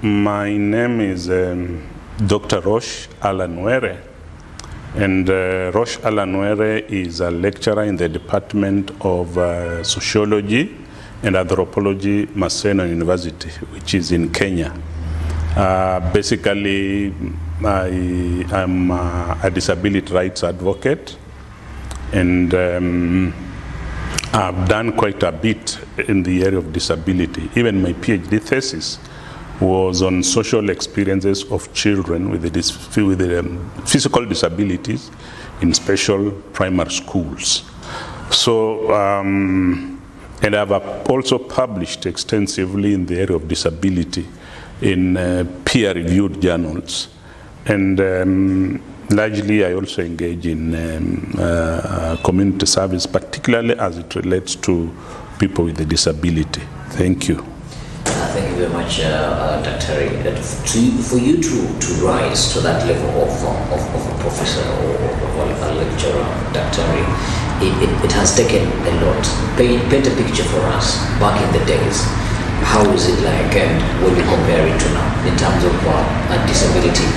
My name is Dr. Roch Alanwere, and Roch Alanwere is a lecturer in the Department of Sociology and Anthropology, Maseno University, which is in Kenya. Basically, I'm a disability rights advocate, and I've done quite a bit in the area of disability. Even my PhD thesis was on social experiences of children with physical disabilities in special primary schools. So, and I've also published extensively in the area of disability in peer-reviewed journals. And largely, I also engage in community service, particularly as it relates to people with a disability. Thank you. Thank you very much, Dr. For you to rise to that level of a professor or a lecturer, Dr. It has taken a lot. Paint a picture for us back in the days. How is it like, and when you compare it to now in terms of disability?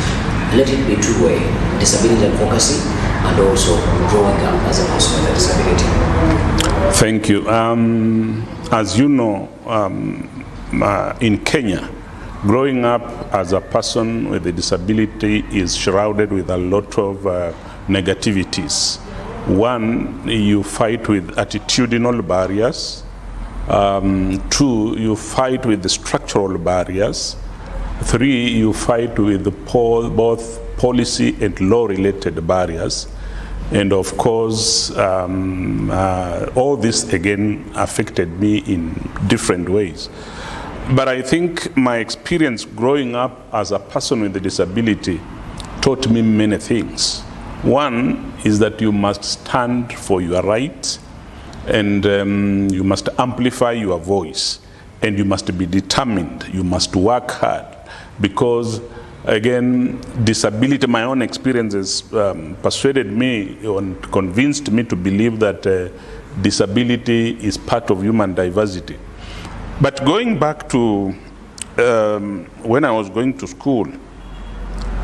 Let it be two-way, disability advocacy and also growing up as a person with a disability. Thank you. As you know, in Kenya, growing up as a person with a disability is shrouded with a lot of negativities. One, you fight with attitudinal barriers. Two, you fight with the structural barriers. Three, you fight with both policy and law-related barriers. And of course, all this again affected me in different ways. But I think my experience growing up as a person with a disability taught me many things. One is that you must stand for your rights, and you must amplify your voice, and you must be determined. You must work hard, because again, disability, my own experiences persuaded me and convinced me to believe that disability is part of human diversity. But going back to when I was going to school,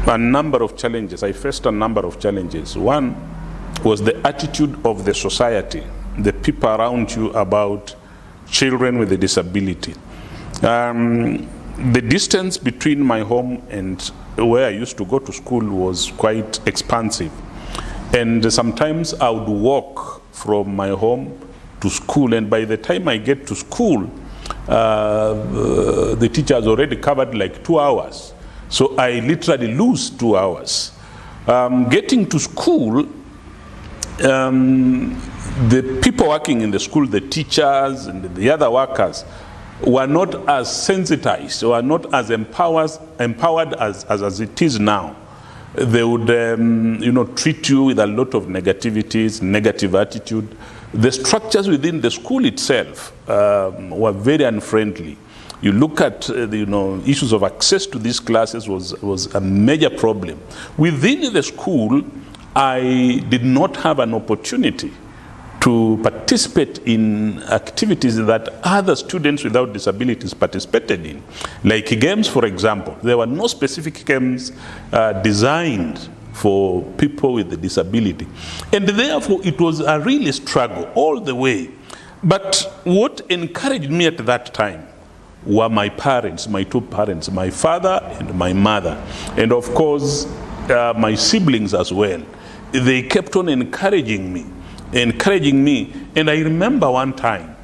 a number of challenges. I faced a number of challenges. One was the attitude of the society, the people around you about children with a disability. The distance between my home and where I used to go to school was quite expansive. And sometimes I would walk from my home to school, and by the time I get to school, the teacher has already covered like 2 hours. So I literally lose 2 hours. Getting to school, the people working in the school, the teachers and the other workers, were not as sensitized, or not as empowered as it is now. They would treat you with a lot of negativities, negative attitude. The structures within the school itself were very unfriendly. You look at issues of access to these classes was a major problem. Within the school, I did not have an opportunity to participate in activities that other students without disabilities participated in. Like games, for example. There were no specific games designed for people with a disability. And therefore, it was a real struggle all the way. But what encouraged me at that time were my parents, my two parents, my father and my mother. And of course, my siblings as well. They kept on encouraging me. And I remember one time,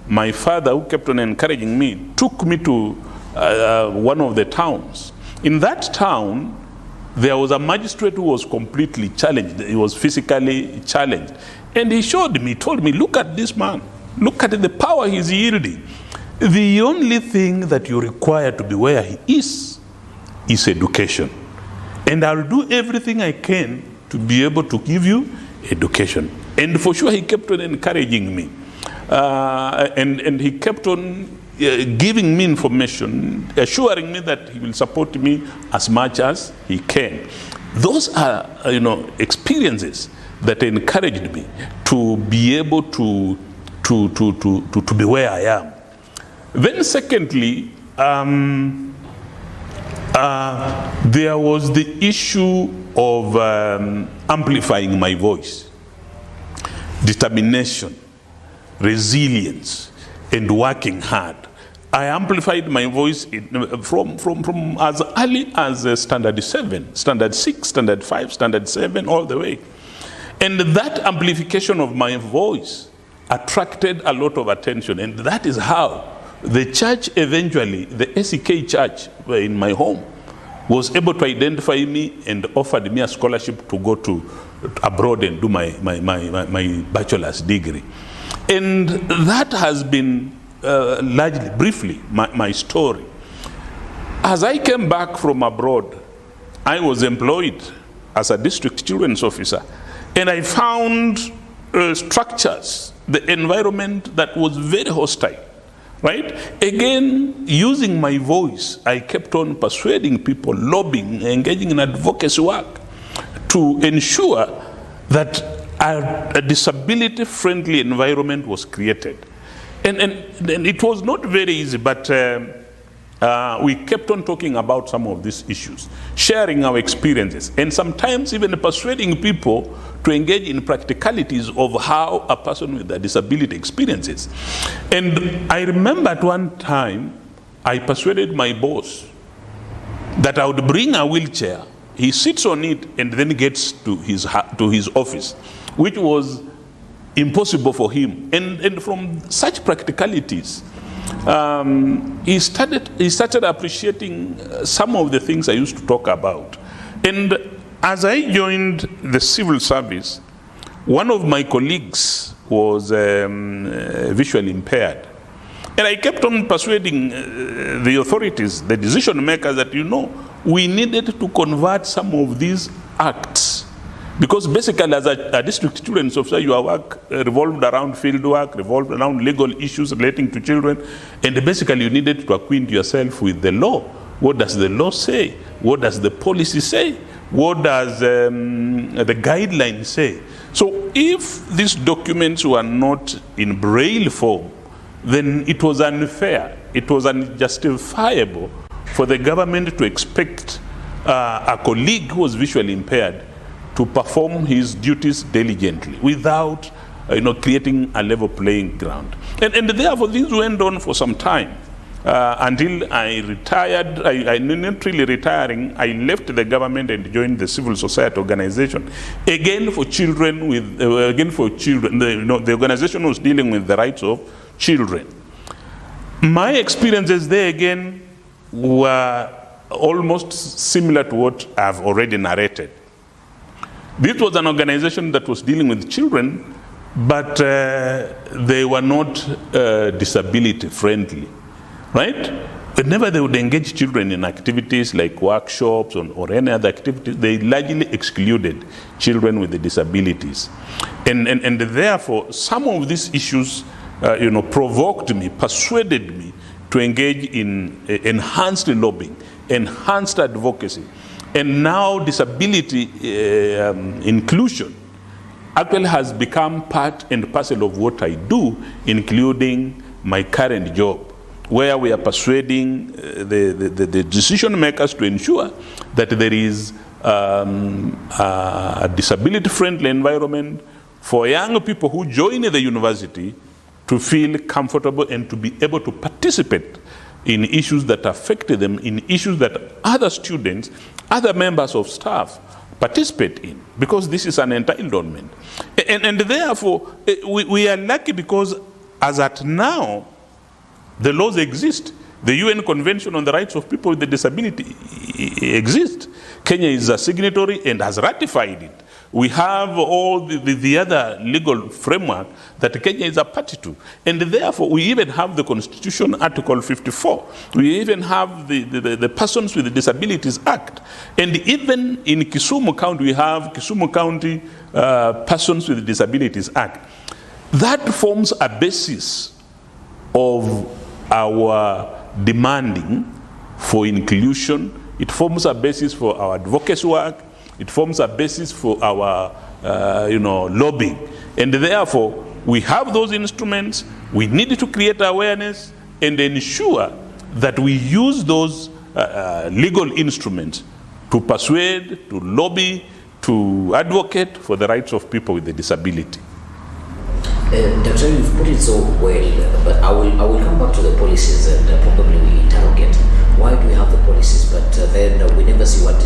my father, who kept on encouraging me, took me to one of the towns. In that town, there was a magistrate who was completely challenged. He was physically challenged. And he showed me, told me, look at this man. Look at the power he's yielding. The only thing that you require to be where he is education. And I'll do everything I can to be able to give you education. And for sure, he kept on encouraging me. And he kept on giving me information, assuring me that he will support me as much as he can. Those are, experiences that encouraged me to be able to be where I am. Then secondly, There was the issue of amplifying my voice, determination, resilience, and working hard. I amplified my voice from as early as standard 7, standard 6, standard 5, standard 7, all the way. And that amplification of my voice attracted a lot of attention, and that is how the church eventually, the SEK church in my home, was able to identify me and offered me a scholarship to go to abroad and do my bachelor's degree. And that has been largely, briefly, my story. As I came back from abroad, I was employed as a district children's officer, and I found structures, the environment that was very hostile, right? Again, using my voice, I kept on persuading people, lobbying, engaging in advocacy work to ensure that a disability-friendly environment was created. And it was not very easy, but we kept on talking about some of these issues, sharing our experiences, and sometimes even persuading people to engage in practicalities of how a person with a disability experiences. And I remember at one time, I persuaded my boss that I would bring a wheelchair, he sits on it and then gets to his office, which was impossible for him. And from such practicalities, he started appreciating some of the things I used to talk about. And as I joined the civil service, one of my colleagues was visually impaired. And I kept on persuading the authorities, the decision makers, that, we needed to convert some of these acts. Because basically, as a district children's officer, your work revolved around field work, revolved around legal issues relating to children, and basically you needed to acquaint yourself with the law. What does the law say? What does the policy say? What does the guidelines say? So if these documents were not in Braille form, then it was unfair, it was unjustifiable for the government to expect a colleague who was visually impaired to perform his duties diligently without creating a level playing ground. And therefore things went on for some time until I retired. I not really retiring, I left the government and joined the civil society organization, again for children with, the organization was dealing with the rights of children. My experiences there again were almost similar to what I've already narrated. This was an organization that was dealing with children, but they were not disability friendly, right? Whenever they would engage children in activities like workshops or any other activities, they largely excluded children with the disabilities. And therefore, some of these issues provoked me, persuaded me to engage in enhanced lobbying, enhanced advocacy. And now disability inclusion actually has become part and parcel of what I do, including my current job, where we are persuading the decision makers to ensure that there is a disability-friendly environment for young people who join the university to feel comfortable and to be able to participate in issues that affect them, in issues that other students, other members of staff participate in, because this is an entitlement. And therefore, we are lucky because as at now, the laws exist. The UN Convention on the Rights of People with Disability exists. Kenya is a signatory and has ratified it. We have all the other legal framework that Kenya is a party to. And therefore, we even have the Constitution, Article 54. We even have the Persons with Disabilities Act. And even in Kisumu County, we have Kisumu County Persons with Disabilities Act. That forms a basis of our demanding for inclusion. It forms a basis for our advocacy work. It forms a basis for our, lobbying. And therefore, we have those instruments. We need to create awareness and ensure that we use those legal instruments to persuade, to lobby, to advocate for the rights of people with a disability. Dr. You've put it so well, but I will come back to the policies and probably we interrogate why do we have the policies, but then we never see what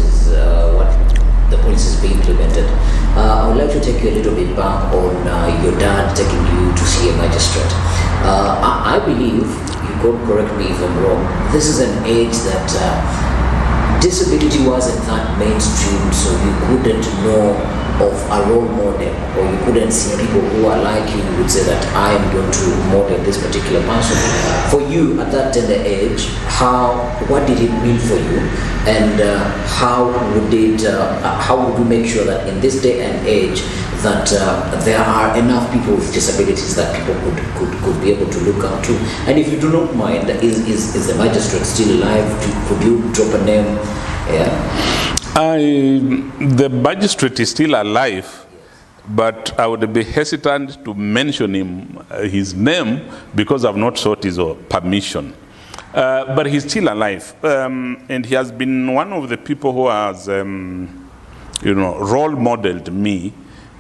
the policies being implemented. I would like to take you a little bit back on your dad taking you to see a magistrate. I believe, you could correct me if I'm wrong, this is an age that disability wasn't that mainstream, so you couldn't know of a role model, or you couldn't see people who are like you would say that I am going to model this particular person. For you at that tender age, what did it mean for you, and how would you make sure that in this day and age that there are enough people with disabilities that people could be able to look up to? And if you do not mind, is the magistrate still alive? Could you drop a name? Yeah. The magistrate is still alive, but I would be hesitant to mention his name because I've not sought his permission. But he's still alive, and he has been one of the people who has, role modeled me,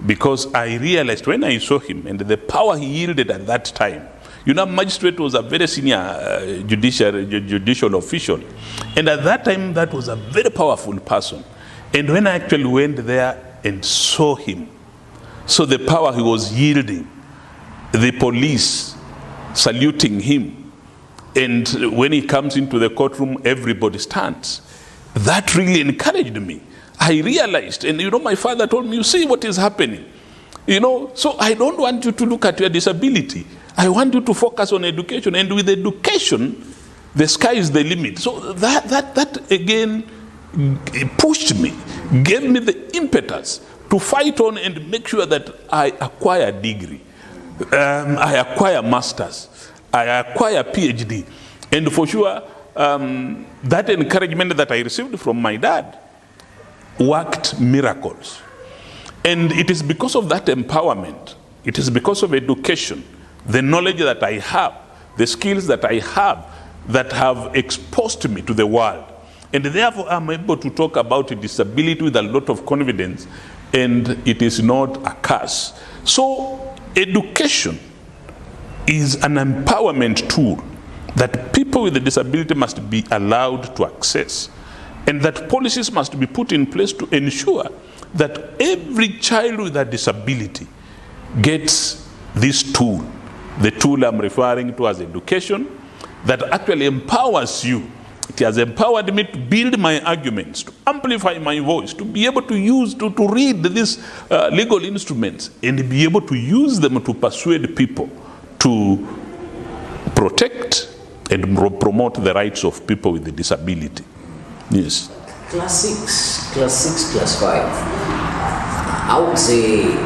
because I realized when I saw him and the power he yielded at that time. Magistrate was a very senior judicial official. And at that time, that was a very powerful person. And when I actually went there and saw him, saw the power he was yielding, the police saluting him, and when he comes into the courtroom, everybody stands. That really encouraged me. I realized, and my father told me, you see what is happening. So I don't want you to look at your disability. I want you to focus on education, and with education, the sky is the limit. So that again pushed me, gave me the impetus to fight on and make sure that I acquire a degree, I acquire masters, I acquire PhD, and for sure that encouragement that I received from my dad worked miracles. And it is because of that empowerment, it is because of education, the knowledge that I have, the skills that I have exposed me to the world. And therefore I'm able to talk about disability with a lot of confidence, and it is not a curse. So education is an empowerment tool that people with a disability must be allowed to access, and that policies must be put in place to ensure that every child with a disability gets this tool. The tool I'm referring to as education, that actually empowers you. It has empowered me to build my arguments, to amplify my voice, to be able to use, to read these legal instruments, and be able to use them to persuade people to protect and promote the rights of people with a disability. Yes. Class 6, class 5. I would say,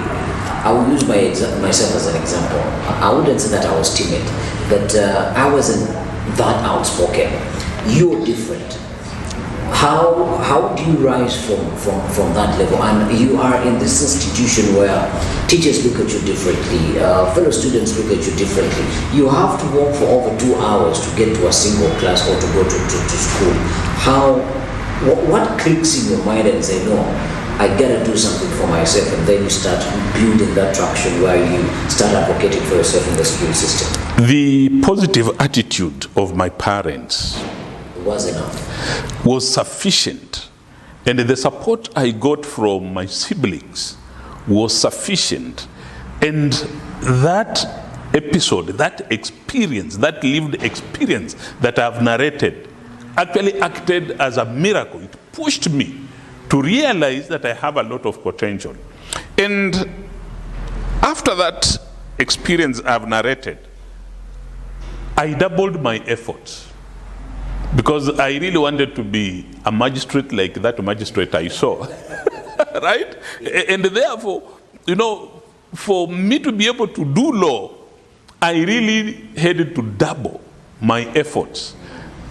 I will use myself as an example. I wouldn't say that I was timid, but I wasn't that outspoken. You're different. How do you rise from that level? And you are in this institution where teachers look at you differently, fellow students look at you differently. You have to walk for over 2 hours to get to a single class or to go to school. What clicks in your mind and say, no, I gotta do something for myself, and then you start building that traction where you start advocating for yourself in the school system? The positive attitude of my parents was sufficient, and the support I got from my siblings was sufficient. And that episode, that experience, that lived experience that I've narrated actually acted as a miracle. It pushed me to realize that I have a lot of potential. And after that experience I've narrated, I doubled my efforts, because I really wanted to be a magistrate like that magistrate I saw. Right? And therefore, for me to be able to do law, I really had to double my efforts.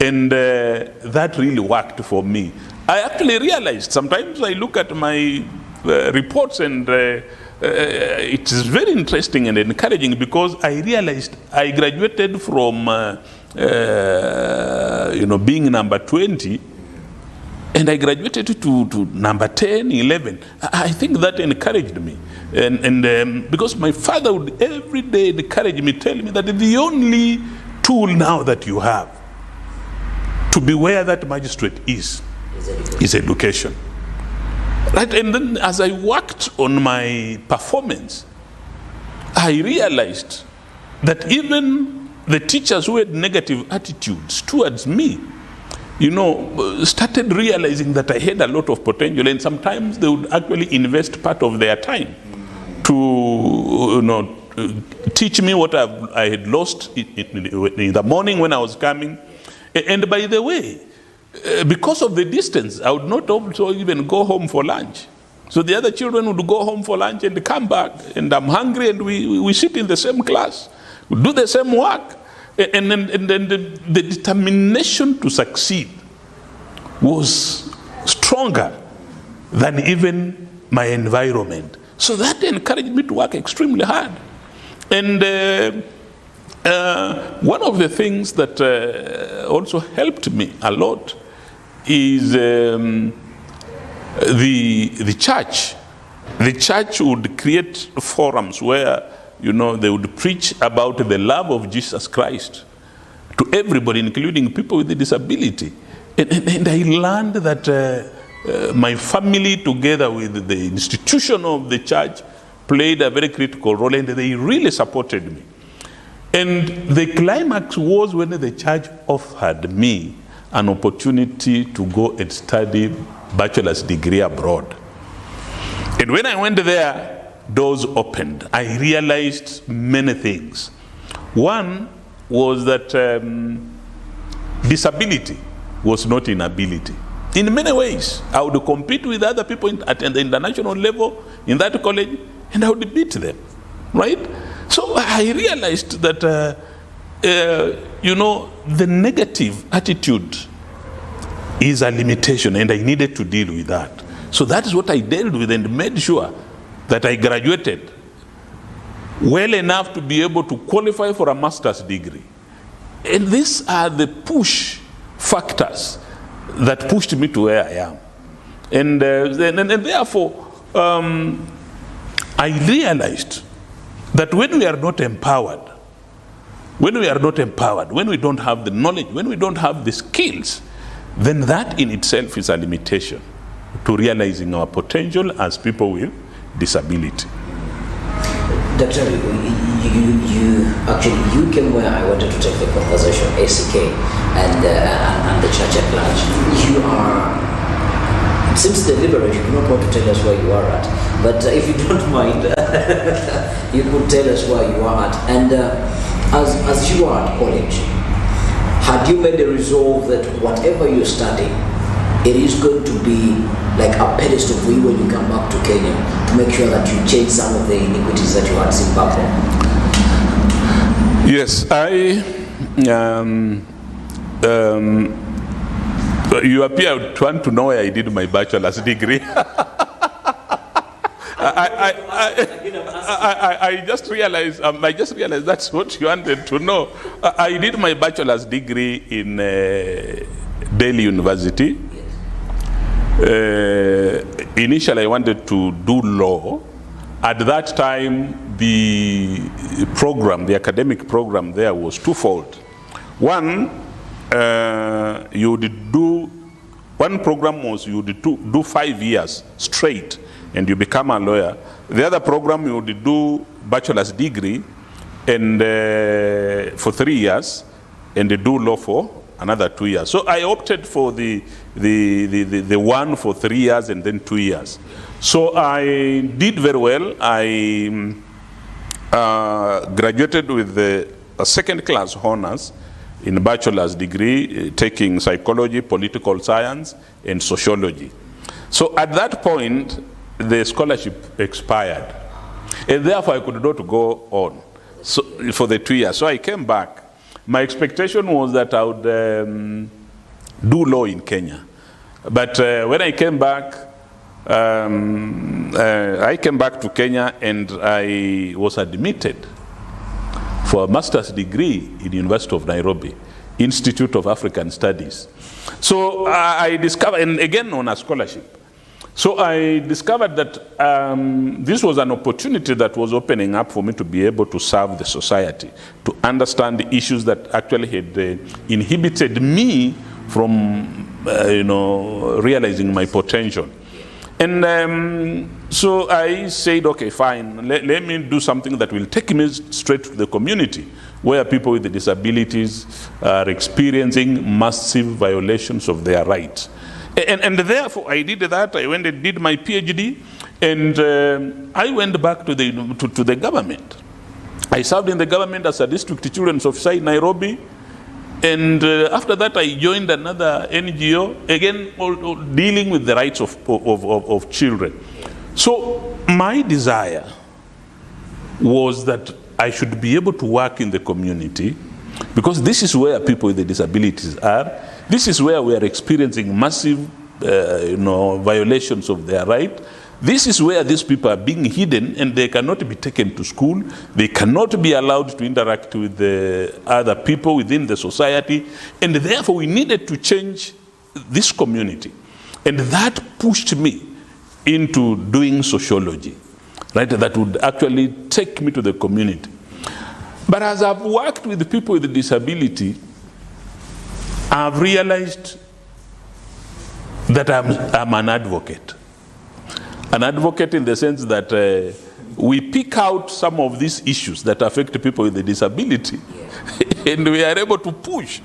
And that really worked for me. I actually realized, sometimes I look at my reports, and it is very interesting and encouraging, because I realized I graduated from being number 20, and I graduated to number 10, 11. I think that encouraged me. And because my father would every day encourage me, tell me that the only tool now that you have to be where that magistrate is education. Right? And then as I worked on my performance, I realized that even the teachers who had negative attitudes towards me, started realizing that I had a lot of potential, and sometimes they would actually invest part of their time to teach me what I had lost in the morning when I was coming. And by the way, because of the distance, I would not also even go home for lunch. So the other children would go home for lunch and come back, and I'm hungry, and we sit in the same class, we do the same work. And then the determination to succeed was stronger than even my environment. So that encouraged me to work extremely hard. And one of the things that also helped me a lot is the church. The church would create forums where they would preach about the love of Jesus Christ to everybody, including people with a disability. And I learned that my family, together with the institution of the church, played a very critical role, and they really supported me. And the climax was when the church offered me an opportunity to go and study bachelor's degree abroad. And when I went there, doors opened. I realized many things. One was that disability was not inability. In many ways, I would compete with other people at the international level in that college, and I would beat them, right? So I realized that, the negative attitude is a limitation, and I needed to deal with that. So that is what I dealt with, and made sure that I graduated well enough to be able to qualify for a master's degree. And these are the push factors that pushed me to where I am. And therefore, I realized that when we are not empowered, when we don't have the knowledge, when we don't have the skills, then that in itself is a limitation to realizing our potential as people with disability. Doctor, you came where I wanted to take the conversation, ACK, and the church at large. You are, since the liberation, you don't want to tell us where you are at, but if you don't mind, you could tell us where you are at. And as you are at college, had you made a resolve that whatever you study, it is going to be like a pedestal for you when you come back to Kenya, to make sure that you change some of the iniquities that you had in Zimbabwe? Yes, you appear to want to know where I did my bachelor's degree. I just realized that's what you wanted to know. I did my bachelor's degree in Delhi University. Initially, I wanted to do law. At that time, the academic program there was twofold. One program was you would do 5 years straight and you become a lawyer. The other program you would do bachelor's degree and for 3 years and do law for another 2 years. So I opted for the one for 3 years and then 2 years. So I did very well. I graduated with a second class honors in bachelor's degree, taking psychology, political science, and sociology. So at that point, the scholarship expired, and therefore I could not go on for the 2 years. So I came back. My expectation was that I would do law in Kenya. But when I came back to Kenya, and I was admitted for a master's degree in the University of Nairobi Institute of African Studies. So I discovered, and again on a scholarship, so I discovered that this was an opportunity that was opening up for me to be able to serve the society, to understand the issues that actually had inhibited me from realizing my potential. And so I said, okay, fine, let me do something that will take me straight to the community, where people with disabilities are experiencing massive violations of their rights. And therefore, I did that. I went and did my PhD, and I went back to the government. I served in the government as a district children's officer in Nairobi, and after that, I joined another NGO, again, all dealing with the rights of children. So my desire was that I should be able to work in the community, because this is where people with disabilities are. This is where we are experiencing massive violations of their right. This is where these people are being hidden, and they cannot be taken to school. They cannot be allowed to interact with the other people within the society. And therefore, we needed to change this community. And that pushed me into doing sociology, right? That would actually take me to the community. But as I've worked with people with disability, I've realized that I'm an advocate. An advocate in the sense that we pick out some of these issues that affect people with a disability, and we are able to push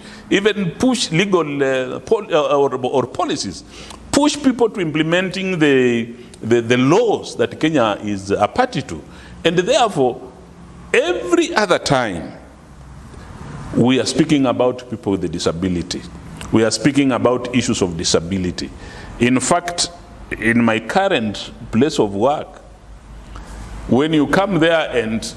legal or policies, push people to implementing the laws that Kenya is a party to. And therefore, every other time we are speaking about people with a disability, we are speaking about issues of disability. In fact, in my current place of work, when you come there and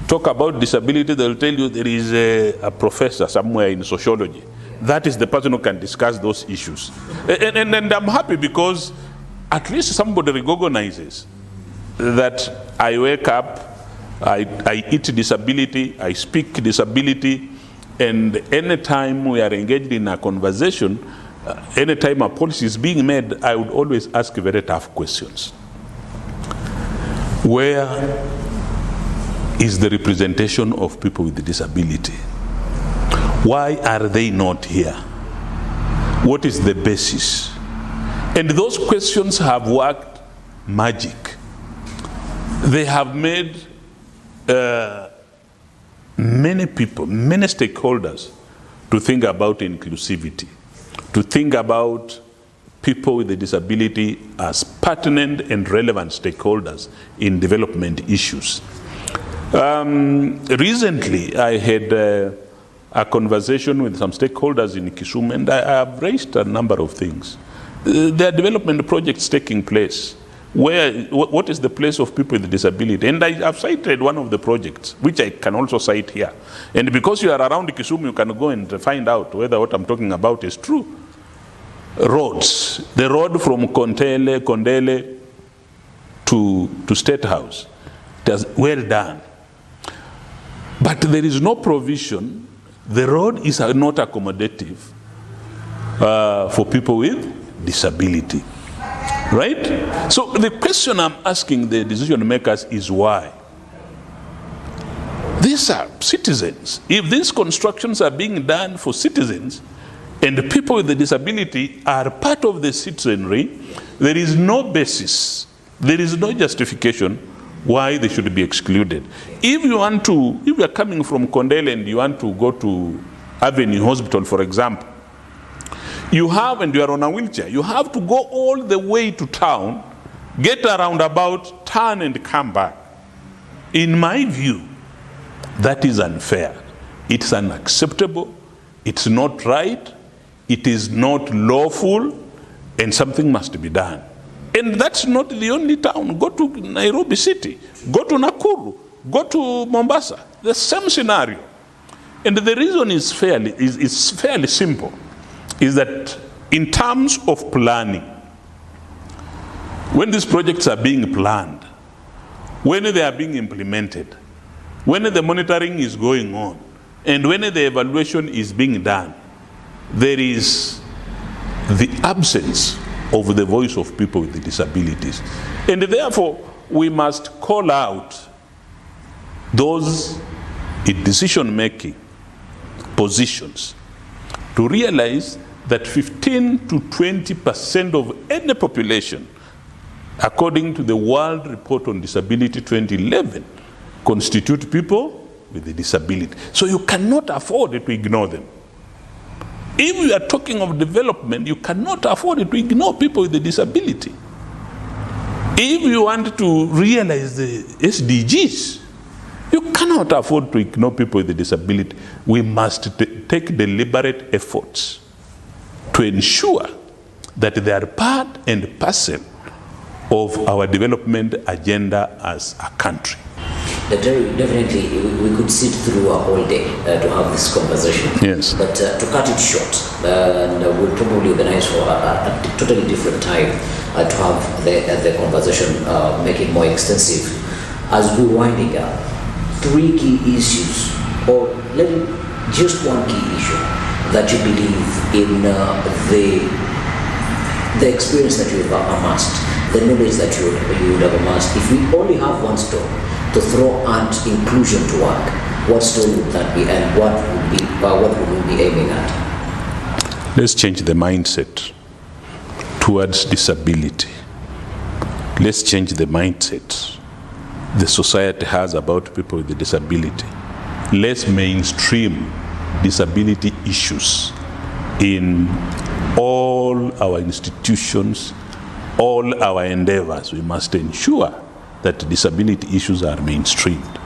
talk about disability, they'll tell you there is a professor somewhere in sociology. That is the person who can discuss those issues. And I'm happy, because at least somebody recognizes that I wake up, I eat disability, I speak disability, and anytime we are engaged in a conversation, anytime a policy is being made, I would always ask very tough questions. Where is the representation of people with disability? Why are they not here? What is the basis? And those questions have worked magic. They have made many people, many stakeholders, to think about inclusivity, to think about people with a disability as pertinent and relevant stakeholders in development issues. Recently, I had a conversation with some stakeholders in Kisumu, and I have raised a number of things. There are development projects taking place. What is the place of people with disability? And I have cited one of the projects, which I can also cite here. And because you are around Kisumu, you can go and find out whether what I'm talking about is true. Roads. The road from Kondele to State House. It was well done. But there is no provision. The road is not accommodative for people with disability. Right? So the question I'm asking the decision makers is why? These are citizens. If these constructions are being done for citizens, and the people with the disability are part of the citizenry, there is no basis, there is no justification why they should be excluded. If you are coming from Kondele and you want to go to Avenue Hospital, for example, you are on a wheelchair, you have to go all the way to town, get a roundabout, turn and come back. In my view, that is unfair. It's unacceptable, it's not right, it is not lawful, and something must be done. And that's not the only town. Go to Nairobi City, go to Nakuru, go to Mombasa, the same scenario. And the reason is fairly simple, is that in terms of planning, when these projects are being planned, when they are being implemented, when the monitoring is going on, And when the evaluation is being done, there is the absence of the voice of people with disabilities. And therefore, we must call out those in decision-making positions to realize that 15 to 20% of any population, according to the World Report on Disability 2011, constitute people with a disability. So you cannot afford to ignore them. If you are talking of development, you cannot afford to ignore people with a disability. If you want to realize the SDGs, you cannot afford to ignore people with a disability. We must take deliberate efforts to ensure that they are part and parcel of our development agenda as a country. Definitely, we could sit through a whole day to have this conversation. Yes. But to cut it short, and we'll probably organize for a totally different time to have the conversation, make it more extensive. As we're winding up, 3 key issues, or just one key issue that you believe in the experience that you've amassed, the knowledge that you would have amassed. If we only have one stone to throw at inclusion to work, what stone would that be, and what would we be aiming at? Let's change the mindset towards disability. Let's change the mindset the society has about people with a disability. Let's mainstream disability issues in all our institutions, all our endeavors. We must ensure that disability issues are mainstreamed.